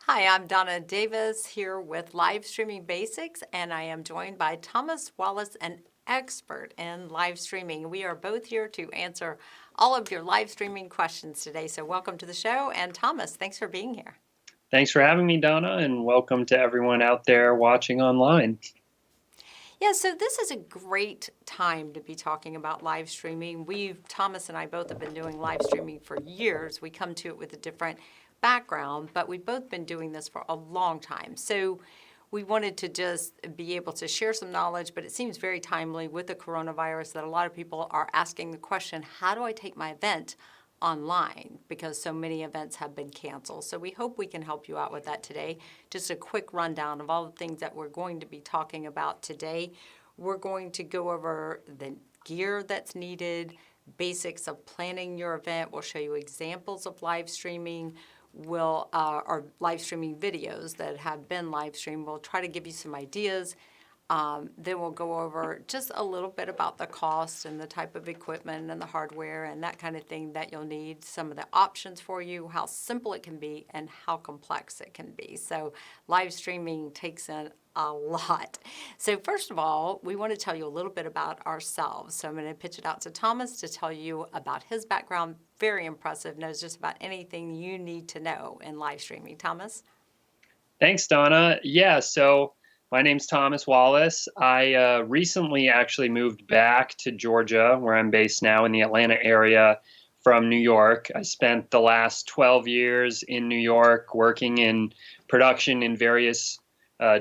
Hi, I'm Donna Davis here with Live Streaming Basics, and I am joined by Thomas Wallace, an expert in live streaming. We are both here to answer all of your live streaming questions today. So welcome to the show. And Thomas, thanks for being here. Thanks for having me, Donna, and welcome to everyone out there watching online. Yeah, so this is a great time to be talking about live streaming. Thomas and I both have been doing live streaming for years. We come to it with a different background, but we've both been doing this for a long time. So we wanted to just be able to share some knowledge, but it seems very timely with the coronavirus that a lot of people are asking the question, how do I take my event online, because so many events have been canceled. So we hope we can help you out with that today. Just a quick rundown of all the things that we're going to be talking about today. We're going to go over the gear that's needed, basics of planning your event. We'll show you examples of live streaming. Or live streaming videos that have been live streamed. We'll try to give you some ideas. Then we'll go over just a little bit about the cost and the type of equipment and the hardware and that kind of thing that you'll need, some of the options for you, how simple it can be, and how complex it can be. So live streaming takes in a lot. So first of all, we want to tell you a little bit about ourselves. So I'm going to pitch it out to Thomas to tell you about his background. Very impressive, knows just about anything you need to know in live streaming. Thomas? Thanks, Donna. So my name's Thomas Wallace. I recently actually moved back to Georgia, where I'm based now in the Atlanta area from New York. I spent the last 12 years in New York working in production in various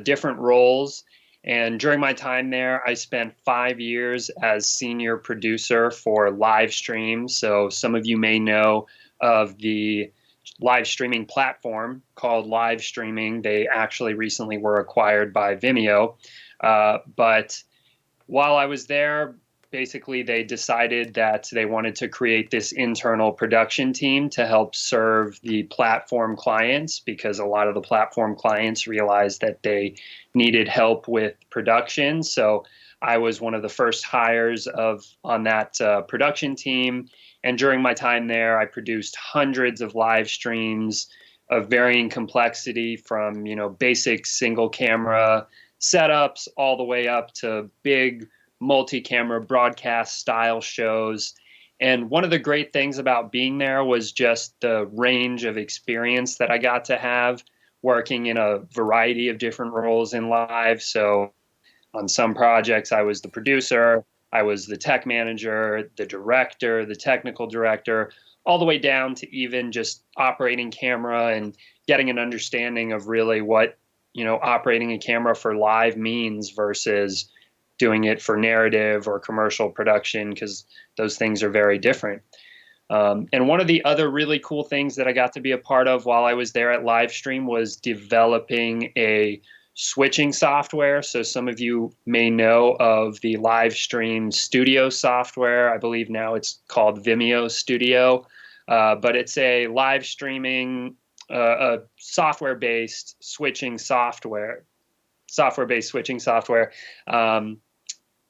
different roles. And during my time there, I spent 5 years as senior producer for live streams. So some of you may know of the live streaming platform called Live Streaming. They actually recently were acquired by Vimeo. But while I was there, basically they decided that they wanted to create this internal production team to help serve the platform clients, because a lot of the platform clients realized that they needed help with production. So I was one of the first hires on that production team. And during my time there, I produced hundreds of live streams of varying complexity, from basic single camera setups all the way up to big multi-camera broadcast style shows. And one of the great things about being there was just the range of experience that I got to have working in a variety of different roles in live. So on some projects, I was the producer, I was the tech manager, the director, the technical director, all the way down to even just operating camera and getting an understanding of really what, operating a camera for live means versus doing it for narrative or commercial production, because those things are very different. And one of the other really cool things that I got to be a part of while I was there at Livestream was developing a switching software. So some of you may know of the Livestream Studio software. I believe now it's called Vimeo Studio, but it's a live streaming, a software-based switching software. Software-based switching software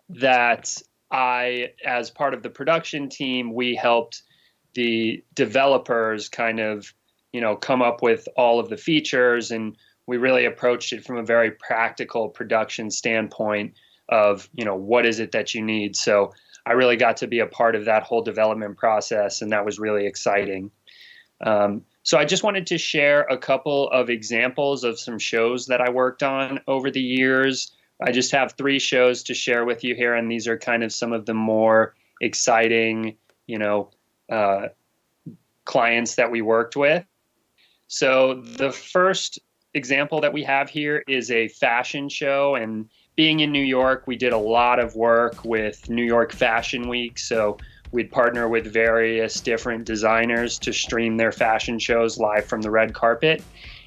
that as part of the production team, we helped the developers kind of, come up with all of the features, and we really approached it from a very practical production standpoint of, what is it that you need. So I really got to be a part of that whole development process, and that was really exciting. So I just wanted to share a couple of examples of some shows that I worked on over the years. I just have 3 shows to share with you here, and these are kind of some of the more exciting, clients that we worked with. So the first example that we have here is a fashion show, and being in New York, we did a lot of work with New York Fashion Week. So we'd partner with various different designers to stream their fashion shows live from the red carpet.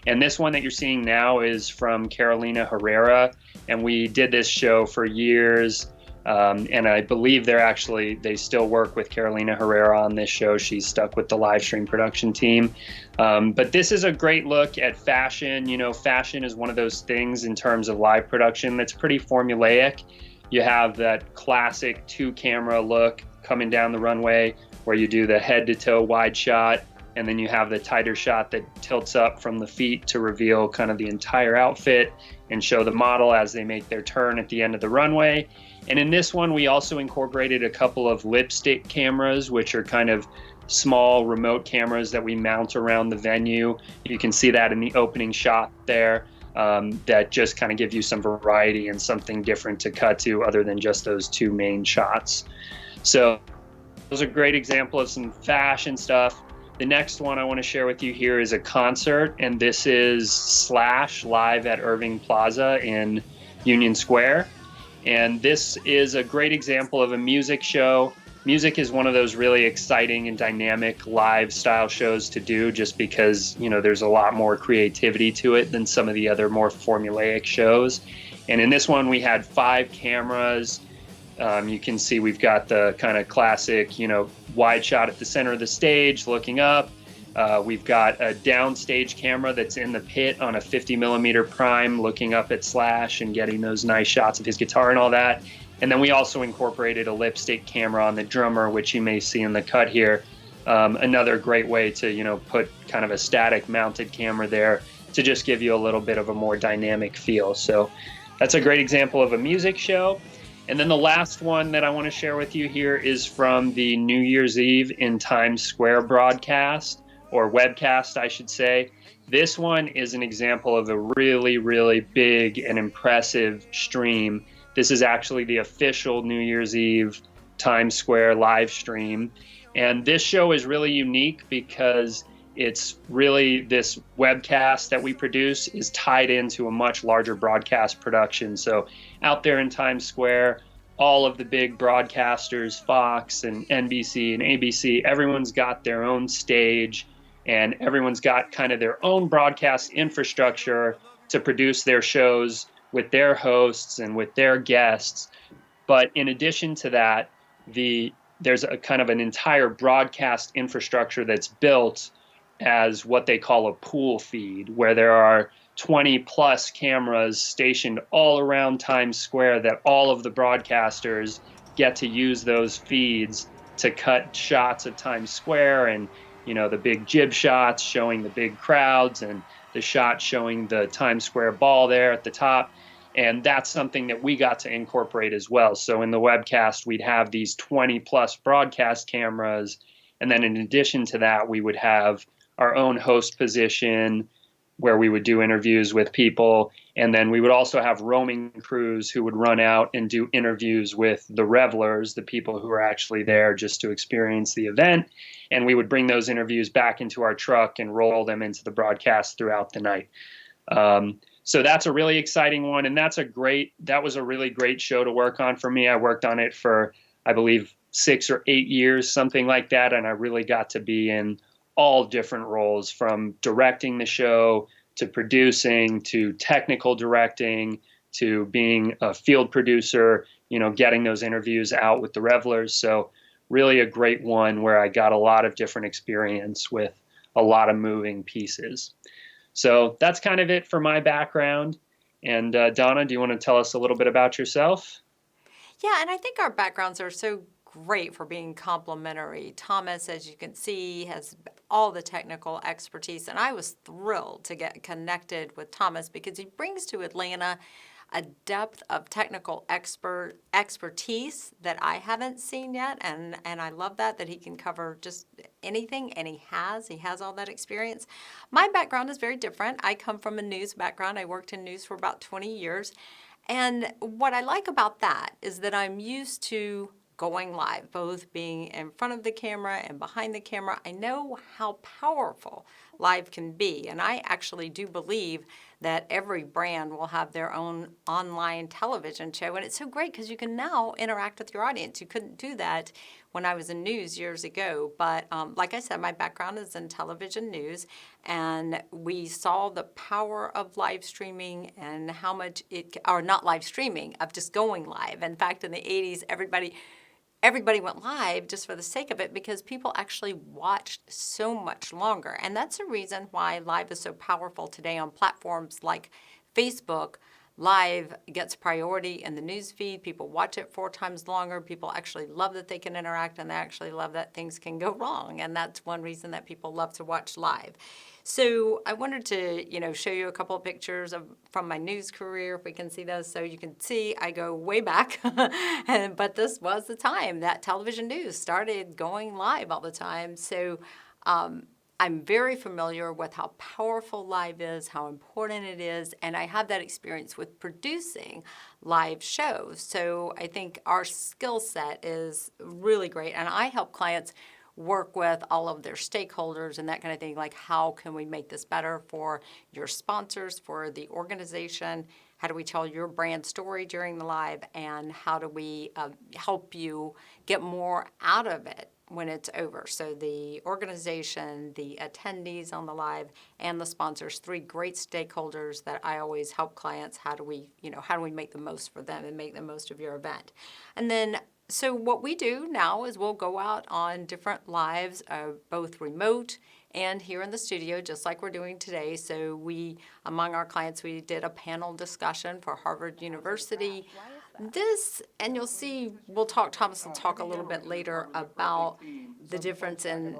And this one that you're seeing now is from Carolina Herrera, and we did this show for years. And I believe they still work with Carolina Herrera on this show. She's stuck with the live stream production team. But this is a great look at fashion. Fashion is one of those things in terms of live production that's pretty formulaic. You have that classic 2-camera look coming down the runway where you do the head to toe wide shot, and then you have the tighter shot that tilts up from the feet to reveal kind of the entire outfit and show the model as they make their turn at the end of the runway. And in this one, we also incorporated a couple of lipstick cameras, which are kind of small remote cameras that we mount around the venue. You can see that in the opening shot there. That just kind of give you some variety and something different to cut to other than just those two main shots. So those are a great example of some fashion stuff. The next one I want to share with you here is a concert, and this is Slash live at Irving Plaza in Union Square. And this is a great example of a music show. Music is one of those really exciting and dynamic live style shows to do, just because, you know, there's a lot more creativity to it than some of the other more formulaic shows. And in this one, we had 5 cameras. You can see we've got the kind of classic, you know, wide shot at the center of the stage looking up. We've got a downstage camera that's in the pit on a 50mm prime looking up at Slash and getting those nice shots of his guitar and all that. And then we also incorporated a lipstick camera on the drummer, which you may see in the cut here. Another great way to, you know, put kind of a static mounted camera there to just give you a little bit of a more dynamic feel. So that's a great example of a music show. And then the last one that I want to share with you here is from the New Year's Eve in Times Square broadcast, or webcast, I should say. This one is an example of a really, really big and impressive stream. This is actually the official New Year's Eve Times Square live stream. And this show is really unique because it's really, this webcast that we produce is tied into a much larger broadcast production. So out there in Times Square, all of the big broadcasters, Fox and NBC and ABC, everyone's got their own stage and everyone's got kind of their own broadcast infrastructure to produce their shows with their hosts and with their guests. But in addition to that, there's a kind of an entire broadcast infrastructure that's built as what they call a pool feed, where there are 20 plus cameras stationed all around Times Square that all of the broadcasters get to use those feeds to cut shots of Times Square, and, you know, the big jib shots showing the big crowds and the shot showing the Times Square ball there at the top. And that's something that we got to incorporate as well. So in the webcast, we'd have these 20 plus broadcast cameras. And then in addition to that, we would have our own host position where we would do interviews with people. And then we would also have roaming crews who would run out and do interviews with the revelers, the people who are actually there just to experience the event. And we would bring those interviews back into our truck and roll them into the broadcast throughout the night. So that's a really exciting one. And that was a really great show to work on for me. I worked on it for, I believe, 6 or 8 years, something like that. And I really got to be in all different roles, from directing the show to producing to technical directing to being a field producer, you know, getting those interviews out with the revelers. So really a great one where I got a lot of different experience with a lot of moving pieces. So that's kind of it for my background. And Donna, do you want to tell us a little bit about yourself? Yeah, and I think our backgrounds are so great for being complementary. Thomas, as you can see, has all the technical expertise, and I was thrilled to get connected with Thomas because he brings to Atlanta a depth of technical expertise that I haven't seen yet, and I love that he can cover just anything, and he has all that experience. My background is very different. I come from a news background. I worked in news for about 20 years, and what I like about that is that I'm used to going live, both being in front of the camera and behind the camera. I know how powerful live can be, and I actually do believe that every brand will have their own online television show, and it's so great because you can now interact with your audience. You couldn't do that when I was in news years ago, but like I said, my background is in television news, and we saw the power of live streaming and how much or not live streaming, of just going live. In fact, in the 80s, everybody went live just for the sake of it because people actually watched so much longer. And that's the reason why live is so powerful today on platforms like Facebook, live gets priority in the news feed. People watch it 4 times longer. People actually love that they can interact, and they actually love that things can go wrong. And that's one reason that people love to watch live. So I wanted to, show you a couple of pictures from my news career, if we can see those. So you can see I go way back, but this was the time that television news started going live all the time. So I'm very familiar with how powerful live is, how important it is, and I have that experience with producing live shows. So I think our skill set is really great, and I help clients work with all of their stakeholders and that kind of thing, like how can we make this better for your sponsors, for the organization, how do we tell your brand story during the live, and how do we help you get more out of it when it's over. So the organization, the attendees on the live, and the sponsors, 3 great stakeholders that I always help clients. How do we make the most for them and make the most of your event? And then, so what we do now is we'll go out on different lives, both remote and here in the studio, just like we're doing today. So among our clients, we did a panel discussion for Harvard University. And you'll see, Thomas will talk a little bit later about the difference in,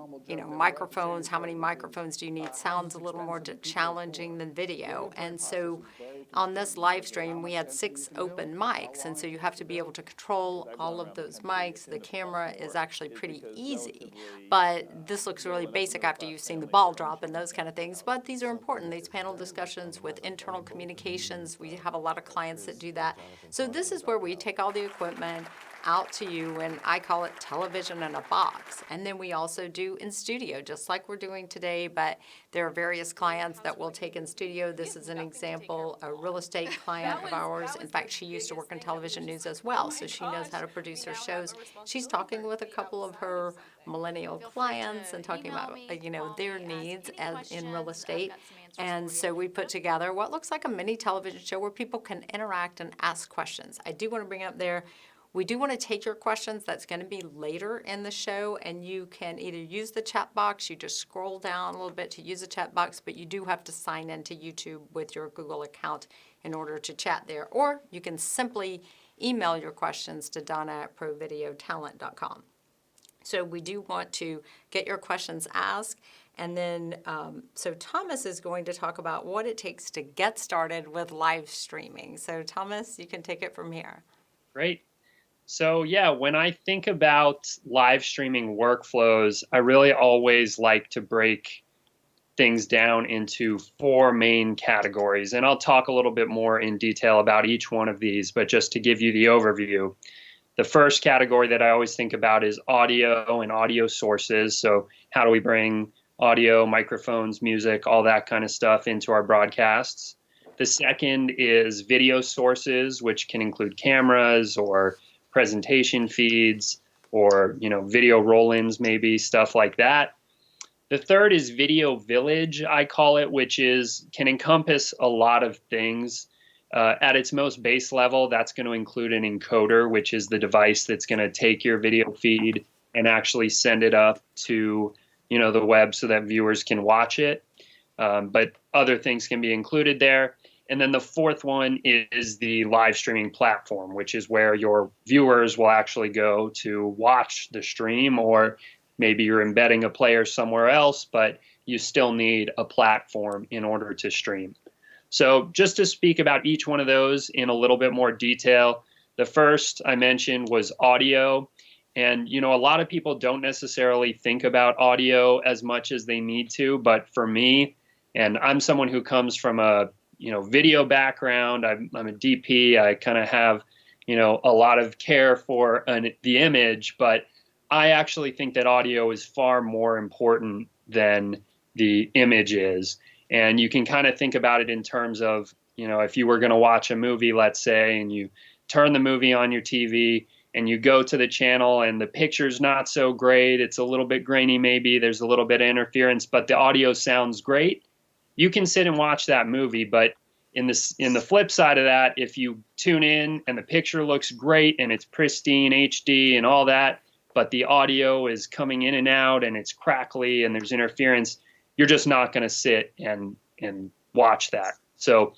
microphones. How many microphones do you need? Sounds a little more challenging than video. And so on this live stream, we had 6 open mics. And so you have to be able to control all of those mics. The camera is actually pretty easy, but this looks really basic after you've seen the ball drop and those kind of things. But these are important, these panel discussions with internal communications. We have a lot of clients that do that. So this is where we take all the equipment out to you, and I call it television in a box. And then we also do in studio, just like we're doing today, but there are various clients that we'll take in studio. This is an example, a real estate client of ours. In fact, she used to work in television news as well, so she knows how to produce her shows. She's talking with a couple of her millennial clients and talking about, their needs in real estate. And so we put together what looks like a mini television show where people can interact and ask questions. I do want to bring up there, we do want to take your questions. That's going to be later in the show, and you can either use the chat box, you just scroll down a little bit to use the chat box, but you do have to sign into YouTube with your Google account in order to chat there. Or you can simply email your questions to donna@provideotalent.com. So we do want to get your questions asked. And then, so Thomas is going to talk about what it takes to get started with live streaming. So Thomas, you can take it from here. Great. So yeah, when I think about live streaming workflows, I really always like to break things down into 4 main categories. And I'll talk a little bit more in detail about each one of these, but just to give you the overview. The first category that I always think about is audio and audio sources. So how do we bring audio, microphones, music, all that kind of stuff into our broadcasts? The second is video sources, which can include cameras or presentation feeds or, video roll-ins, maybe stuff like that. The third is Video Village, I call it, which can encompass a lot of things. At its most base level, that's going to include an encoder, which is the device that's going to take your video feed and actually send it up to, the web so that viewers can watch it. But other things can be included there. And then the fourth one is the live streaming platform, which is where your viewers will actually go to watch the stream, or maybe you're embedding a player somewhere else, but you still need a platform in order to stream. So just to speak about each one of those in a little bit more detail, the first I mentioned was audio. And, a lot of people don't necessarily think about audio as much as they need to. But for me, and I'm someone who comes from a video background. I'm a DP. I kind of have, a lot of care for the image, but I actually think that audio is far more important than the image is. And you can kind of think about it in terms of, if you were going to watch a movie, let's say, and you turn the movie on your TV and you go to the channel and the picture's not so great. It's a little bit grainy, maybe there's a little bit of interference, but the audio sounds great. You can sit and watch that movie, but in the flip side of that, if you tune in and the picture looks great and it's pristine HD and all that, but the audio is coming in and out and it's crackly and there's interference, you're just not going to sit and watch that. So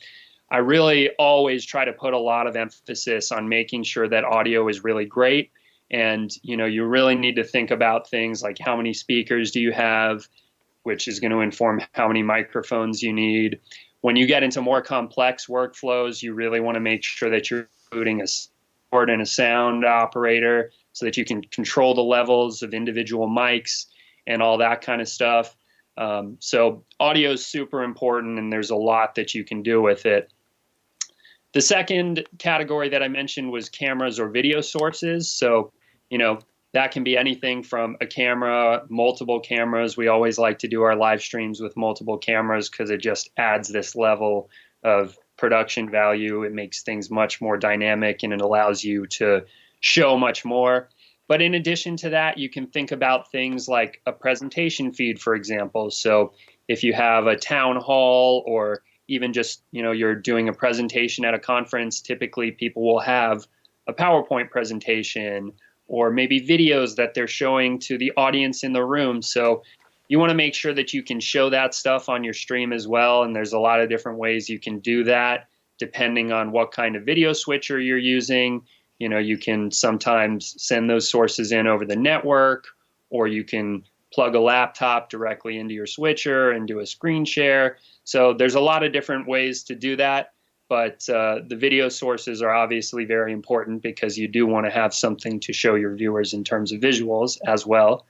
I really always try to put a lot of emphasis on making sure that audio is really great. And, you really need to think about things like how many speakers do you have, which is going to inform how many microphones you need. When you get into more complex workflows, you really want to make sure that you're including a keyboard and a sound operator so that you can control the levels of individual mics and all that kind of stuff. So audio is super important, and there's a lot that you can do with it. The second category that I mentioned was cameras or video sources. So, that can be anything from a camera, multiple cameras. We always like to do our live streams with multiple cameras because it just adds this level of production value. It makes things much more dynamic, and it allows you to show much more. But in addition to that, you can think about things like a presentation feed, for example. So if you have a town hall, or even just, you're doing a presentation at a conference, typically people will have a PowerPoint presentation or maybe videos that they're showing to the audience in the room. So you want to make sure that you can show that stuff on your stream as well. And there's a lot of different ways you can do that depending on what kind of video switcher you're using. You can sometimes send those sources in over the network, or you can plug a laptop directly into your switcher and do a screen share. So there's a lot of different ways to do that. But the video sources are obviously very important because you do want to have something to show your viewers in terms of visuals as well.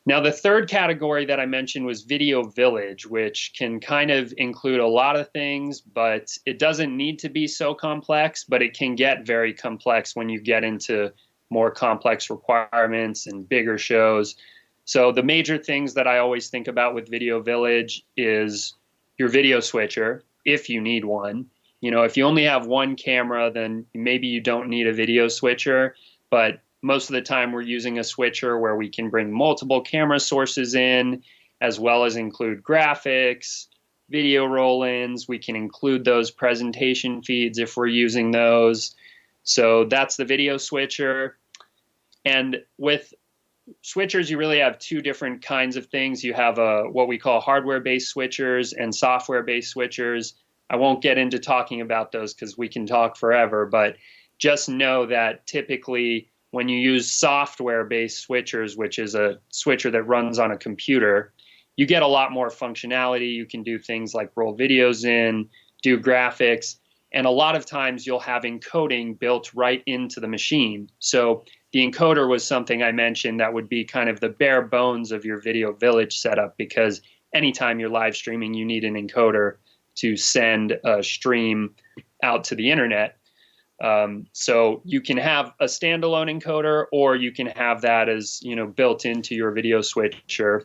Now, the third category that I mentioned was Video Village, which can kind of include a lot of things, but it doesn't need to be so complex, but it can get very complex when you get into more complex requirements and bigger shows. So the major things that I always think about with Video Village is your video switcher, if you need one. If you only have one camera, then maybe you don't need a video switcher, but most of the time we're using a switcher where we can bring multiple camera sources in, as well as include graphics, video roll-ins. We can include those presentation feeds if we're using those. So that's the video switcher. And with switchers, you really have two different kinds of things. You have what we call hardware-based switchers and software-based switchers. I won't get into talking about those because we can talk forever, but just know that typically when you use software-based switchers, which is a switcher that runs on a computer, you get a lot more functionality. You can do things like roll videos in, do graphics, and a lot of times you'll have encoding built right into the machine. So the encoder was something I mentioned that would be kind of the bare bones of your Video Village setup, because anytime you're live streaming, you need an encoder to send a stream out to the internet. So you can have a standalone encoder, or you can have that as, built into your video switcher.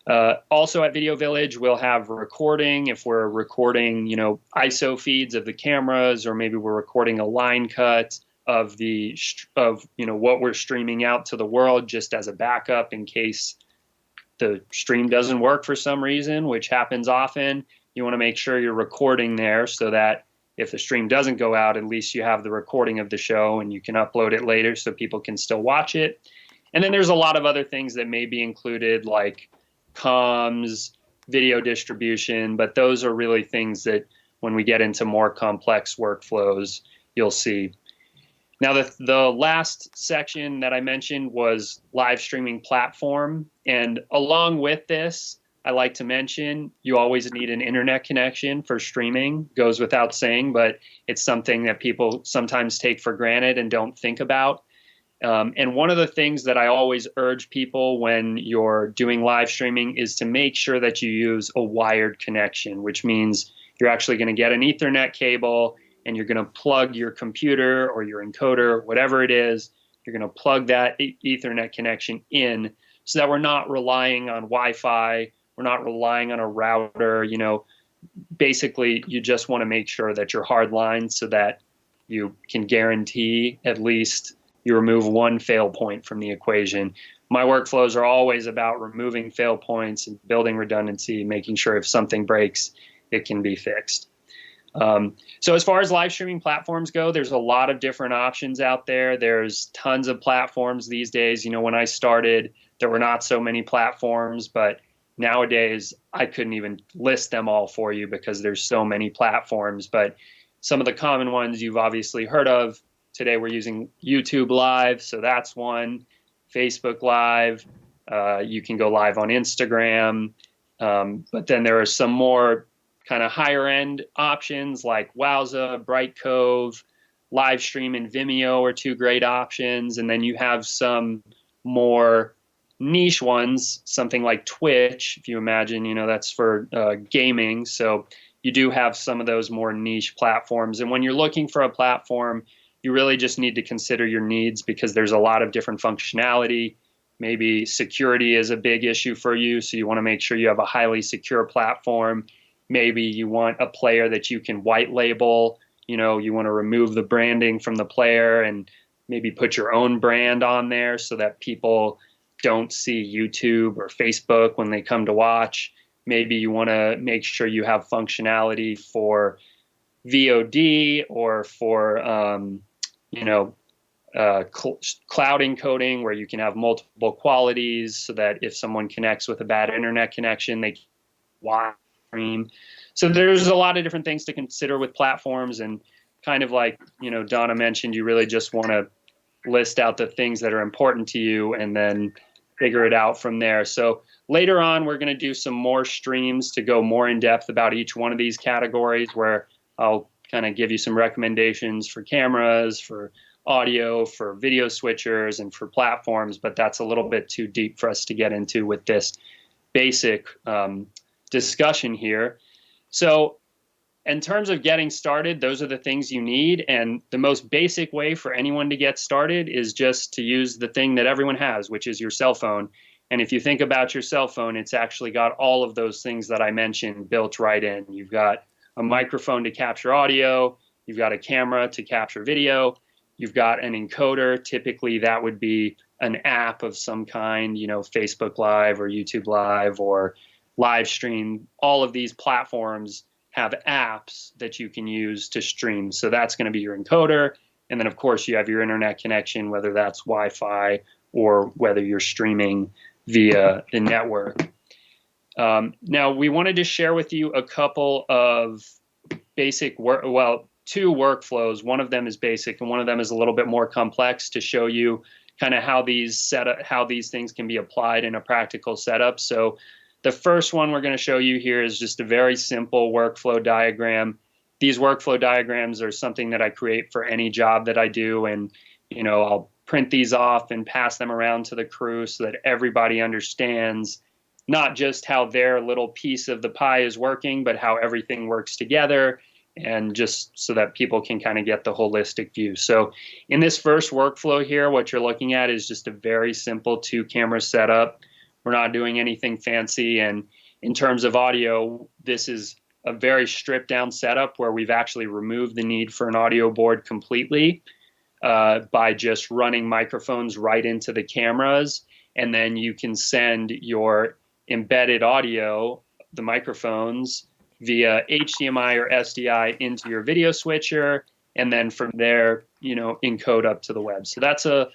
Also at Video Village, we'll have recording. If we're recording, ISO feeds of the cameras, or maybe we're recording a line cut of what we're streaming out to the world, just as a backup in case the stream doesn't work for some reason, which happens often. You want to make sure you're recording there so that if the stream doesn't go out, at least you have the recording of the show and you can upload it later so people can still watch it. And then there's a lot of other things that may be included, like comms, video distribution, but those are really things that when we get into more complex workflows, you'll see. Now, the last section that I mentioned was live streaming platform. And along with this, I like to mention you always need an internet connection for streaming. Goes without saying, but it's something that people sometimes take for granted and don't think about. And one of the things that I always urge people when you're doing live streaming is to make sure that you use a wired connection, which means you're actually going to get an Ethernet cable and you're going to plug your computer or your encoder, whatever it is, you're going to plug that Ethernet connection in so that we're not relying on Wi-Fi. We're not relying on a router. Basically, you just want to make sure that you're hardlined so that you can guarantee at least you remove one fail point from the equation. My workflows are always about removing fail points and building redundancy, making sure if something breaks, it can be fixed. So as far as live streaming platforms go, there's a lot of different options out there. There's tons of platforms these days. When I started, there were not so many platforms, but nowadays I couldn't even list them all for you because there's so many platforms, but some of the common ones you've obviously heard of. Today we're using YouTube Live, so that's one. Facebook Live, you can go live on Instagram, but then there are some more kind of higher end options like Wowza, Bright Cove, live stream and Vimeo are two great options. And then you have some more niche ones, something like Twitch, if you imagine, that's for gaming. So you do have some of those more niche platforms. And when you're looking for a platform, you really just need to consider your needs because there's a lot of different functionality. Maybe security is a big issue for you, so you want to make sure you have a highly secure platform. Maybe you want a player that you can white label. You want to remove the branding from the player and maybe put your own brand on there so that people don't see YouTube or Facebook when they come to watch. Maybe you want to make sure you have functionality for VOD or for, cloud encoding where you can have multiple qualities so that if someone connects with a bad internet connection, they can watch stream. So there's a lot of different things to consider with platforms, and kind of like, Donna mentioned, you really just want to list out the things that are important to you and then figure it out from there. So later on, we're going to do some more streams to go more in depth about each one of these categories, where I'll kind of give you some recommendations for cameras, for audio, for video switchers, and for platforms, but that's a little bit too deep for us to get into with this basic discussion here. So in terms of getting started, those are the things you need. And the most basic way for anyone to get started is just to use the thing that everyone has, which is your cell phone. And if you think about your cell phone, it's actually got all of those things that I mentioned built right in. You've got a microphone to capture audio. You've got a camera to capture video. You've got an encoder. Typically, that would be an app of some kind, Facebook Live or YouTube Live or live stream. All of these platforms have apps that you can use to stream. So that's going to be your encoder. And then, of course, you have your internet connection, whether that's Wi-Fi or whether you're streaming via the network. Now, we wanted to share with you a couple of basic two workflows. One of them is basic and one of them is a little bit more complex to show you kind of how these things can be applied in a practical setup. So the first one we're going to show you here is just a very simple workflow diagram. These workflow diagrams are something that I create for any job that I do, and I'll print these off and pass them around to the crew so that everybody understands not just how their little piece of the pie is working, but how everything works together, and just so that people can kind of get the holistic view. So in this first workflow here, what you're looking at is just a very simple 2-camera setup. We're not doing anything fancy. And in terms of audio, this is a very stripped down setup where we've actually removed the need for an audio board completely by just running microphones right into the cameras. And then you can send your embedded audio, the microphones, via HDMI or SDI into your video switcher, and then from there, encode up to the web. So that's a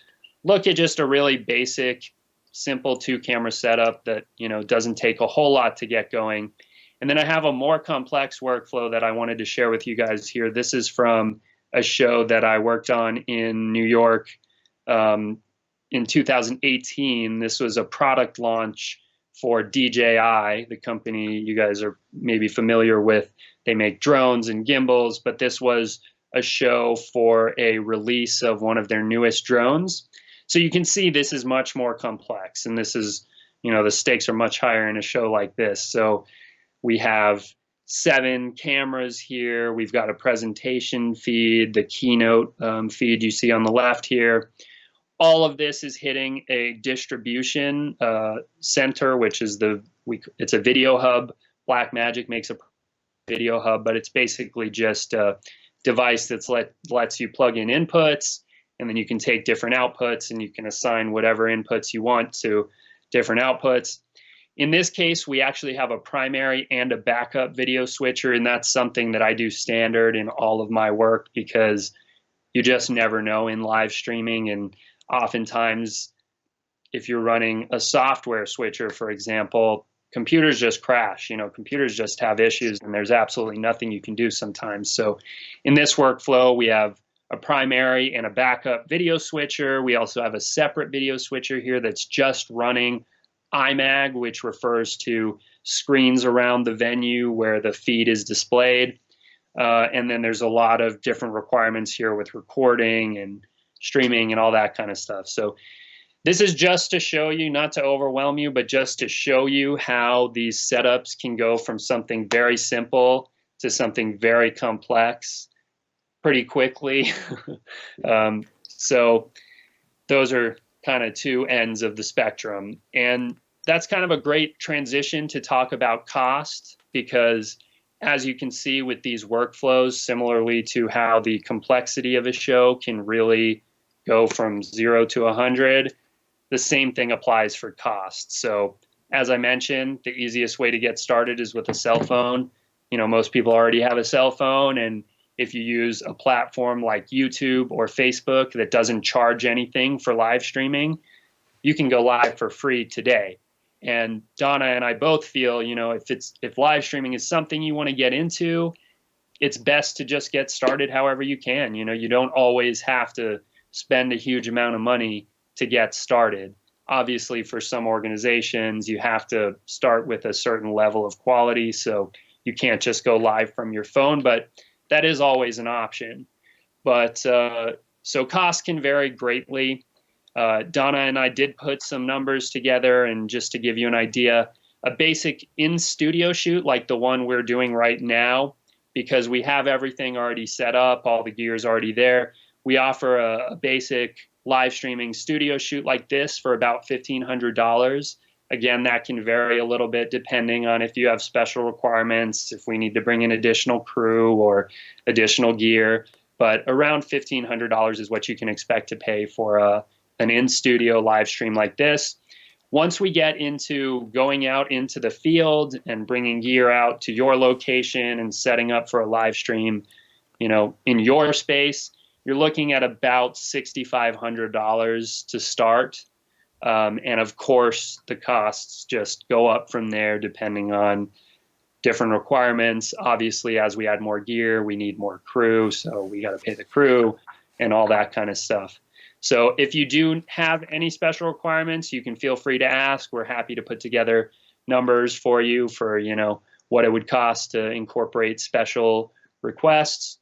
look at just a really basic, simple 2-camera setup that, doesn't take a whole lot to get going. And then I have a more complex workflow that I wanted to share with you guys here. This is from a show that I worked on in New York in 2018. This was a product launch for DJI, the company you guys are maybe familiar with. They make drones and gimbals, but this was a show for a release of one of their newest drones. So you can see this is much more complex, and this is, the stakes are much higher in a show like this. So we have 7 cameras here. We've got a presentation feed, the keynote feed you see on the left here. All of this is hitting a distribution center, which is it's a video hub. Blackmagic makes a video hub, but it's basically just a device that lets you plug in inputs, and then you can take different outputs and you can assign whatever inputs you want to different outputs. In this case, we actually have a primary and a backup video switcher, and that's something that I do standard in all of my work because you just never know in live streaming. And oftentimes, if you're running a software switcher, for example, computers just crash. Computers just have issues, and there's absolutely nothing you can do sometimes. So in this workflow, we have a primary and a backup video switcher. We also have a separate video switcher here that's just running IMAG, which refers to screens around the venue where the feed is displayed. And then there's a lot of different requirements here with recording and streaming and all that kind of stuff. So this is just to show you, not to overwhelm you, but just to show you how these setups can go from something very simple to something very complex pretty quickly. So those are kind of two ends of the spectrum. And that's kind of a great transition to talk about cost, because as you can see with these workflows, similarly to how the complexity of a show can really go from 0 to 100, the same thing applies for cost. So as I mentioned, the easiest way to get started is with a cell phone. Most people already have a cell phone, and if you use a platform like YouTube or Facebook that doesn't charge anything for live streaming, you can go live for free today. And Donna and I both feel, if live streaming is something you want to get into, it's best to just get started however you can. You don't always have to spend a huge amount of money to get started. Obviously, for some organizations, you have to start with a certain level of quality, so you can't just go live from your phone, but that is always an option. But so costs can vary greatly. Donna and I did put some numbers together, and just to give you an idea, a basic in-studio shoot like the one we're doing right now, because we have everything already set up, all the gear is already there, we offer a basic live streaming studio shoot like this for about $1,500. Again, that can vary a little bit depending on if you have special requirements, if we need to bring in additional crew or additional gear. But around $1,500 is what you can expect to pay for an in-studio live stream like this. Once we get into going out into the field and bringing gear out to your location and setting up for a live stream, in your space, you're looking at about $6,500 to start. And of course, the costs just go up from there depending on different requirements. Obviously, as we add more gear, we need more crew, so we got to pay the crew and all that kind of stuff. So if you do have any special requirements, you can feel free to ask. We're happy to put together numbers for you for, what it would cost to incorporate special requests.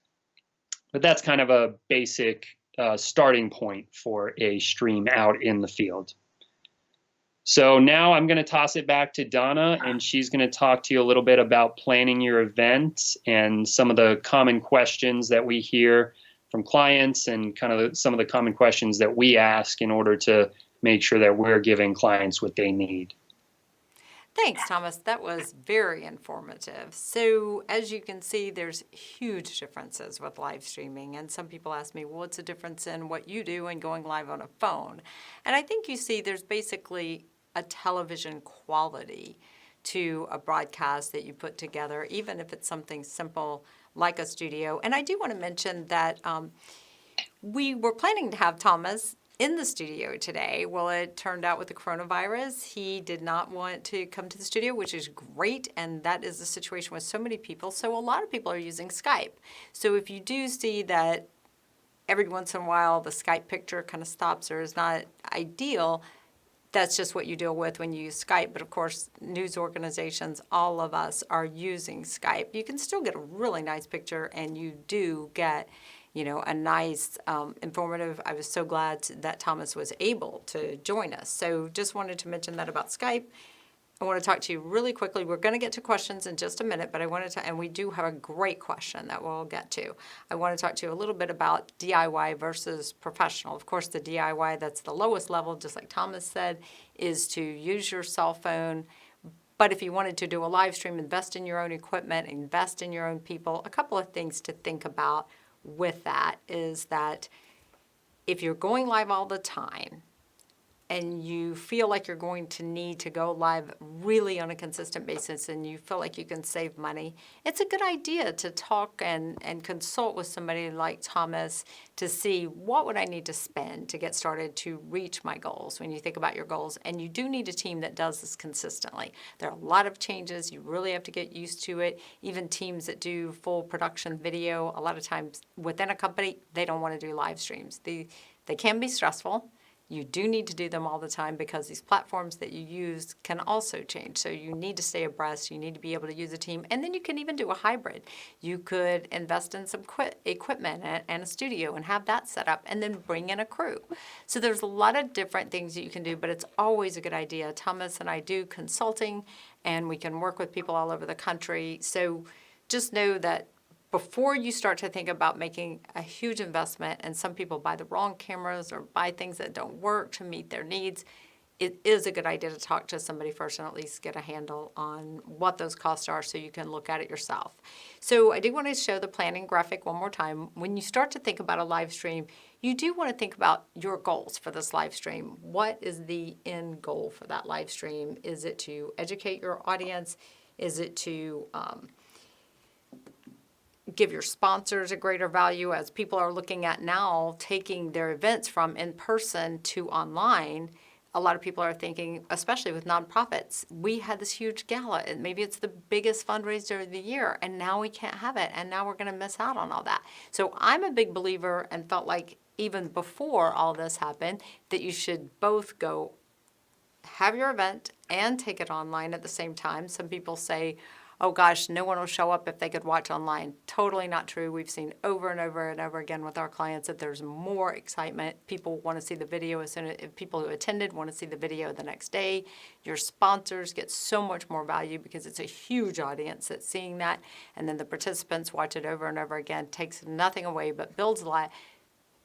But that's kind of a basic starting point for a stream out in the field. So now I'm going to toss it back to Donna, and she's going to talk to you a little bit about planning your event and some of the common questions that we hear from clients and kind of some of the common questions that we ask in order to make sure that we're giving clients what they need. Thanks, Thomas. That was very informative. So as you can see, there's huge differences with live streaming. And some people ask me, well, what's the difference in what you do and going live on a phone? And I think you see there's basically a television quality to a broadcast that you put together, even if it's something simple like a studio. And I do want to mention that we were planning to have Thomas in the studio today. Well, it turned out with the coronavirus, he did not want to come to the studio, which is great. And that is the situation with so many people. So a lot of people are using Skype. So if you do see that every once in a while the Skype picture kind of stops or is not ideal, that's just what you deal with when you use Skype. But of course, news organizations, all of us are using Skype. You can still get a really nice picture, and you do get, a nice, informative. I was so glad that Thomas was able to join us. So just wanted to mention that about Skype. I want to talk to you really quickly. We're going to get to questions in just a minute, but I wanted to, and we do have a great question that we'll get to. I want to talk to you a little bit about DIY versus professional. Of course, the DIY, that's the lowest level, just like Thomas said, is to use your cell phone. But if you wanted to do a live stream, invest in your own equipment, invest in your own people. A couple of things to think about with that is that if you're going live all the time, and you feel like you're going to need to go live really on a consistent basis and you feel like you can save money, it's a good idea to talk and consult with somebody like Thomas to see what would I need to spend to get started to reach my goals when you think about your goals. And you do need a team that does this consistently. There are a lot of changes. You really have to get used to it. Even teams that do full production video, a lot of times within a company, they don't want to do live streams. They can be stressful. You do need to do them all the time because these platforms that you use can also change. So you need to stay abreast. You need to be able to use a team. And then you can even do a hybrid. You could invest in some equipment and a studio and have that set up and then bring in a crew. So there's a lot of different things that you can do, but it's always a good idea. Thomas and I do consulting, and we can work with people all over the country. So just know that before you start to think about making a huge investment, and some people buy the wrong cameras or buy things that don't work to meet their needs, it is a good idea to talk to somebody first and at least get a handle on what those costs are so you can look at it yourself. So I do want to show the planning graphic one more time. When you start to think about a live stream, you do want to think about your goals for this live stream. What is the end goal for that live stream? Is it to educate your audience? Is it to give your sponsors a greater value, as people are looking at now taking their events from in person to online? A lot of people are thinking, especially with nonprofits, we had this huge gala and maybe it's the biggest fundraiser of the year and now we can't have it and now we're going to miss out on all that. So I'm a big believer and felt like even before all this happened that you should both go have your event and take it online at the same time. Some people say, oh gosh, no one will show up if they could watch online. Totally not true. We've seen over and over and over again with our clients that there's more excitement. People want to see the video as soon as people who attended want to see the video the next day. Your sponsors get so much more value because it's a huge audience that's seeing that. And then the participants watch it over and over again. Takes nothing away but builds a lot.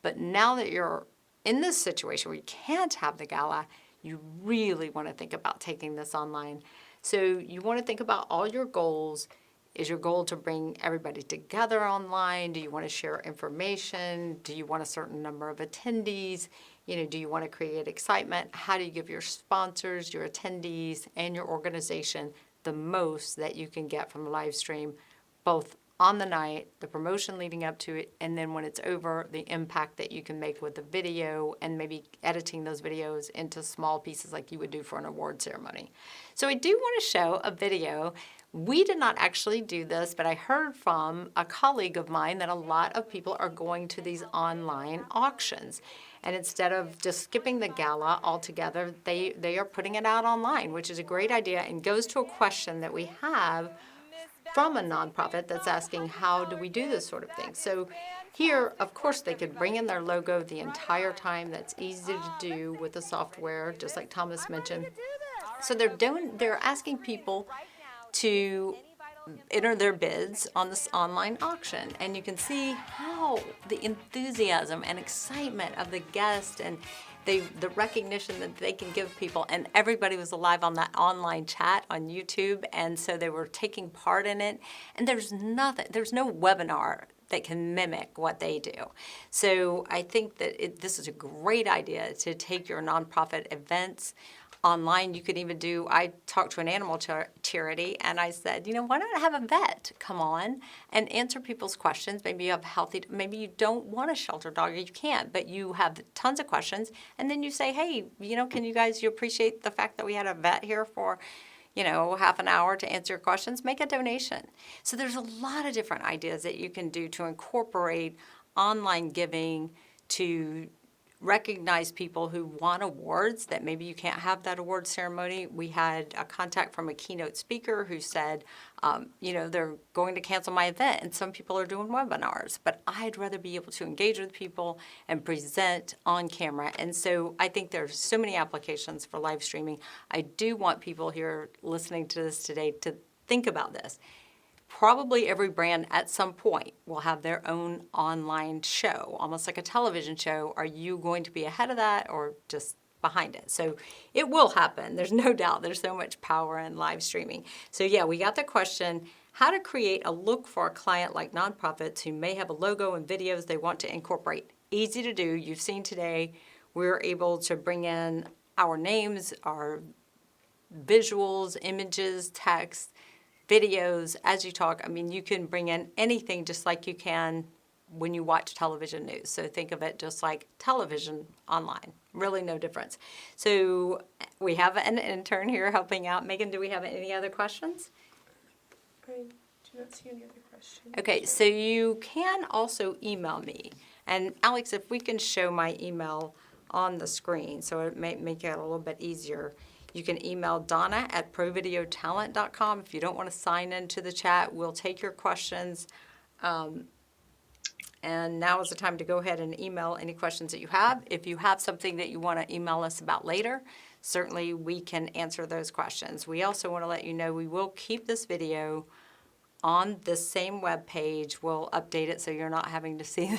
But now that you're in this situation where you can't have the gala, you really want to think about taking this online. So you want to think about all your goals. Is your goal to bring everybody together online? Do you want to share information? Do you want a certain number of attendees? Do you want to create excitement? How do you give your sponsors, your attendees, and your organization the most that you can get from a live stream, both on the night, the promotion leading up to it, and then when it's over, the impact that you can make with the video and maybe editing those videos into small pieces like you would do for an award ceremony. So I do want to show a video. We did not actually do this, but I heard from a colleague of mine that a lot of people are going to these online auctions. And instead of just skipping the gala altogether, they are putting it out online, which is a great idea and goes to a question that we have from a nonprofit that's asking, how do we do this sort of thing? So here, of course, they could bring in their logo the entire time. That's easy to do with the software, just like Thomas mentioned. So they're asking people to enter their bids on this online auction. And you can see how the enthusiasm and excitement of the guests and the recognition that they can give people, and everybody was alive on that online chat on YouTube, and so they were taking part in it. And there's no webinar that can mimic what they do. So I think that this is a great idea to take your nonprofit events online. You could even do, I talked to an animal charity and I said, why not have a vet come on and answer people's questions? Maybe you have maybe you don't want a shelter dog, or you can't, but you have tons of questions. And then you say, hey, can you appreciate the fact that we had a vet here for, half an hour to answer your questions? Make a donation. So there's a lot of different ideas that you can do to incorporate online giving to recognize people who won awards that maybe you can't have that award ceremony. We had a contact from a keynote speaker who said, they're going to cancel my event and some people are doing webinars, but I'd rather be able to engage with people and present on camera. And so I think there's so many applications for live streaming. I do want people here listening to this today to think about this. Probably every brand at some point will have their own online show, almost like a television show. Are you going to be ahead of that or just behind it? So it will happen. There's no doubt. There's so much power in live streaming. So yeah, we got the question, how to create a look for a client like nonprofits who may have a logo and videos they want to incorporate. Easy to do. You've seen today, we're able to bring in our names, our visuals, images, text, videos as you talk. I mean, you can bring in anything just like you can when you watch television news. So think of it just like television online. Really no difference. So we have an intern here helping out. Megan, do we have any other questions? I do not see any other questions. Okay, so you can also email me. And Alex, if we can show my email on the screen, so it may make it a little bit easier. You can email Donna@provideotalent.com. If you don't want to sign into the chat, we'll take your questions. And now is the time to go ahead and email any questions that you have. If you have something that you want to email us about later, certainly we can answer those questions. We also want to let you know we will keep this video on the same web page. We'll update it so you're not having to see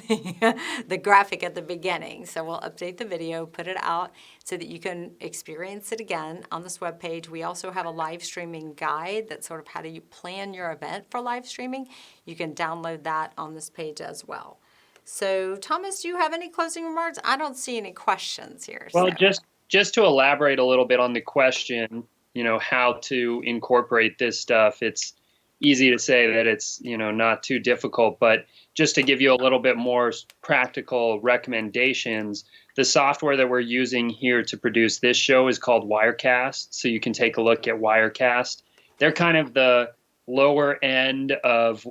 the graphic at the beginning. So we'll update the video, put it out so that you can experience it again on this web page. We also have a live streaming guide that's sort of how do you plan your event for live streaming. You can download that on this page as well. So Thomas, do you have any closing remarks? I don't see any questions here. Well, so. just to elaborate a little bit on the question, how to incorporate this stuff. It's easy to say that it's, not too difficult, but just to give you a little bit more practical recommendations, the software that we're using here to produce this show is called Wirecast. So you can take a look at Wirecast. They're kind of the lower end of,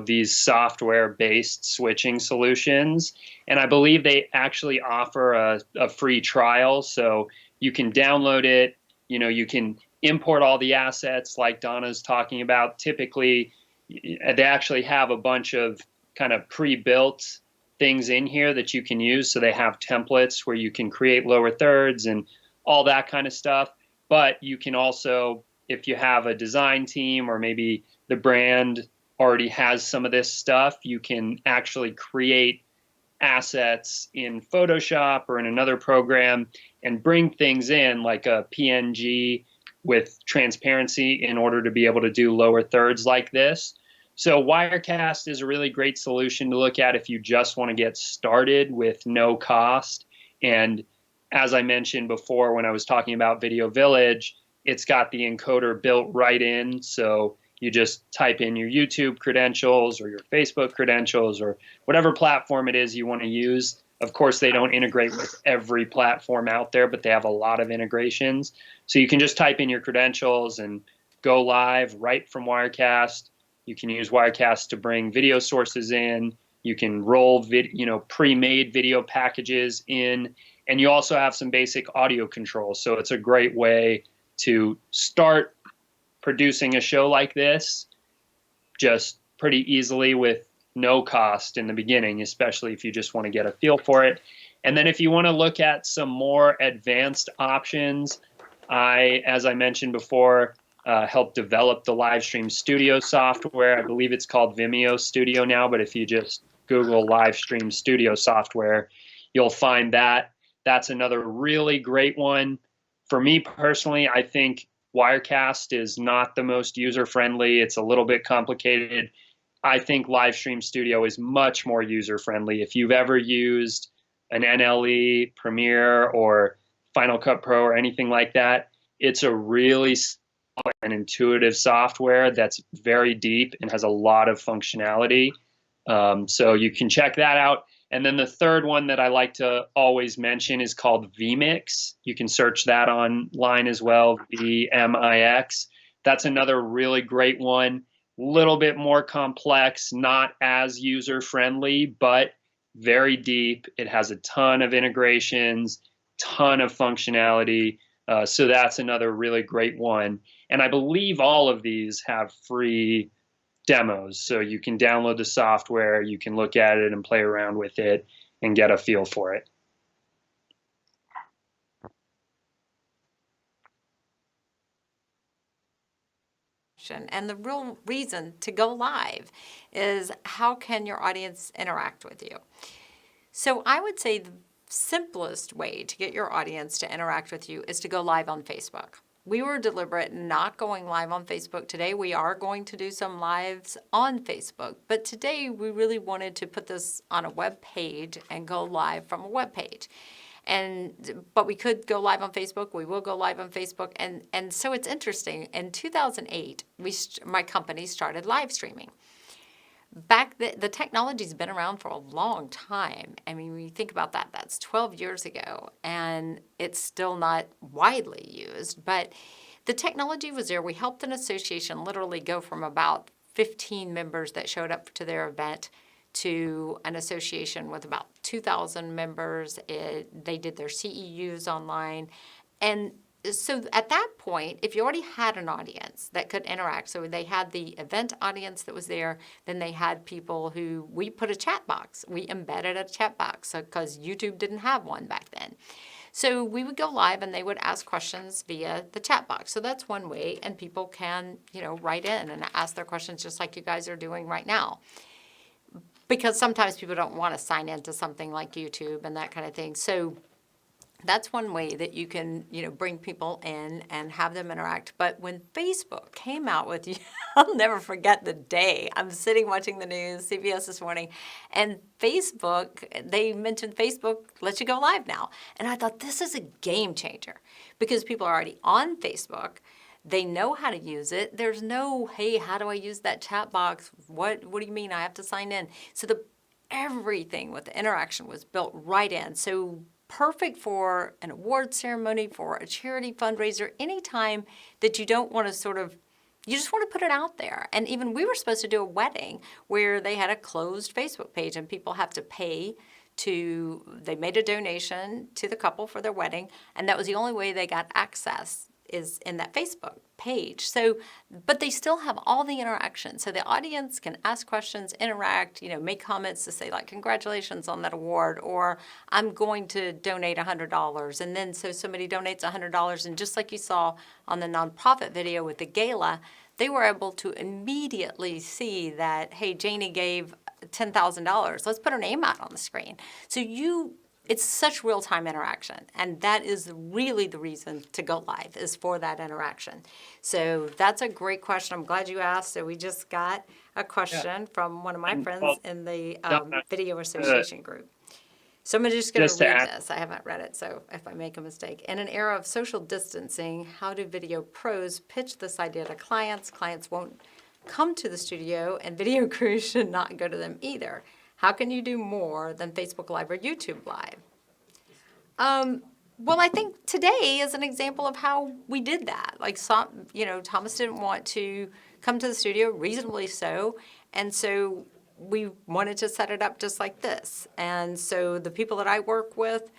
these software-based switching solutions. And I believe they actually offer a free trial. So you can download it, you can import all the assets like Donna's talking about. Typically, they actually have a bunch of kind of pre-built things in here that you can use. So they have templates where you can create lower thirds and all that kind of stuff. But you can also, if you have a design team or maybe the brand already has some of this stuff, you can actually create assets in Photoshop or in another program and bring things in like a PNG with transparency in order to be able to do lower thirds like this. So Wirecast is a really great solution to look at if you just want to get started with no cost. And as I mentioned before, when I was talking about Video Village, it's got the encoder built right in. So you just type in your YouTube credentials or your Facebook credentials or whatever platform it is you want to use. Of course, they don't integrate with every platform out there, but they have a lot of integrations. So you can just type in your credentials and go live right from Wirecast. You can use Wirecast to bring video sources in. You can roll pre-made video packages in, and you also have some basic audio controls. So it's a great way to start producing a show like this just pretty easily with no cost in the beginning, especially if you just want to get a feel for it. And then if you want to look at some more advanced options, as I mentioned before, helped develop the live stream studio software. I believe it's called Vimeo Studio now, but if you just Google live stream studio software, you'll find that. That's another really great one. For me personally, I think Wirecast is not the most user-friendly. It's a little bit complicated. I think Live Stream Studio is much more user-friendly. If you've ever used an NLE, Premiere, or Final Cut Pro or anything like that, it's a really simple and intuitive software that's very deep and has a lot of functionality. So you can check that out. And then the third one that I like to always mention is called vMix. You can search that online as well, VMIX. That's another really great one. Little bit more complex, not as user-friendly, but very deep. It has a ton of integrations, ton of functionality. So that's another really great one. And I believe all of these have free demos. So you can download the software, you can look at it and play around with it and get a feel for it. And the real reason to go live is how can your audience interact with you? So I would say the simplest way to get your audience to interact with you is to go live on Facebook. We were deliberate not going live on Facebook today. We are going to do some lives on Facebook, but today we really wanted to put this on a web page and go live from a web page. But we could go live on Facebook. We will go live on Facebook. And so it's interesting. In 2008, my company started live streaming. The technology's been around for a long time. I mean, when you think about that, that's 12 years ago, and it's still not widely used. But the technology was there. We helped an association literally go from about 15 members that showed up to their event to an association with about 2,000 members. They did their CEUs online. And so at that point, if you already had an audience that could interact, so they had the event audience that was there, then they had people who, we put a chat box. We embedded a chat box because YouTube didn't have one back then. So we would go live and they would ask questions via the chat box. So that's one way, and people can, write in and ask their questions just like you guys are doing right now. Because sometimes people don't want to sign into something like YouTube and that kind of thing. So that's one way that you can, bring people in and have them interact. But when Facebook came out with, I'll never forget the day. I'm sitting watching the news, CBS this morning, and Facebook, they mentioned Facebook lets you go live now. And I thought, this is a game changer because people are already on Facebook. They know how to use it. There's no, hey, how do I use that chat box? What do you mean I have to sign in? So everything with the interaction was built right in. So perfect for an award ceremony, for a charity fundraiser, anytime that you don't want to you just want to put it out there. And even we were supposed to do a wedding where they had a closed Facebook page and people have to pay they made a donation to the couple for their wedding, and that was the only way they got access is in that Facebook page. So, but they still have all the interaction. So the audience can ask questions, interact, make comments to say like, congratulations on that award, or I'm going to donate $100. And then so somebody donates $100, and just like you saw on the nonprofit video with the gala, they were able to immediately see that, hey, Janie gave $10,000. Let's put her name out on the screen. So it's such real-time interaction, and that is really the reason to go live, is for that interaction. So that's a great question. I'm glad you asked. So we just got a question from one of my friends in the Video Association group. So I'm just going to read this. I haven't read it, so if I make a mistake. In an era of social distancing, how do video pros pitch this idea to clients? Clients won't come to the studio, and video crews should not go to them either. How can you do more than Facebook Live or YouTube Live? Well, I think today is an example of how we did that. Like, Thomas didn't want to come to the studio, reasonably so, and so we wanted to set it up just like this. And so the people that I work with,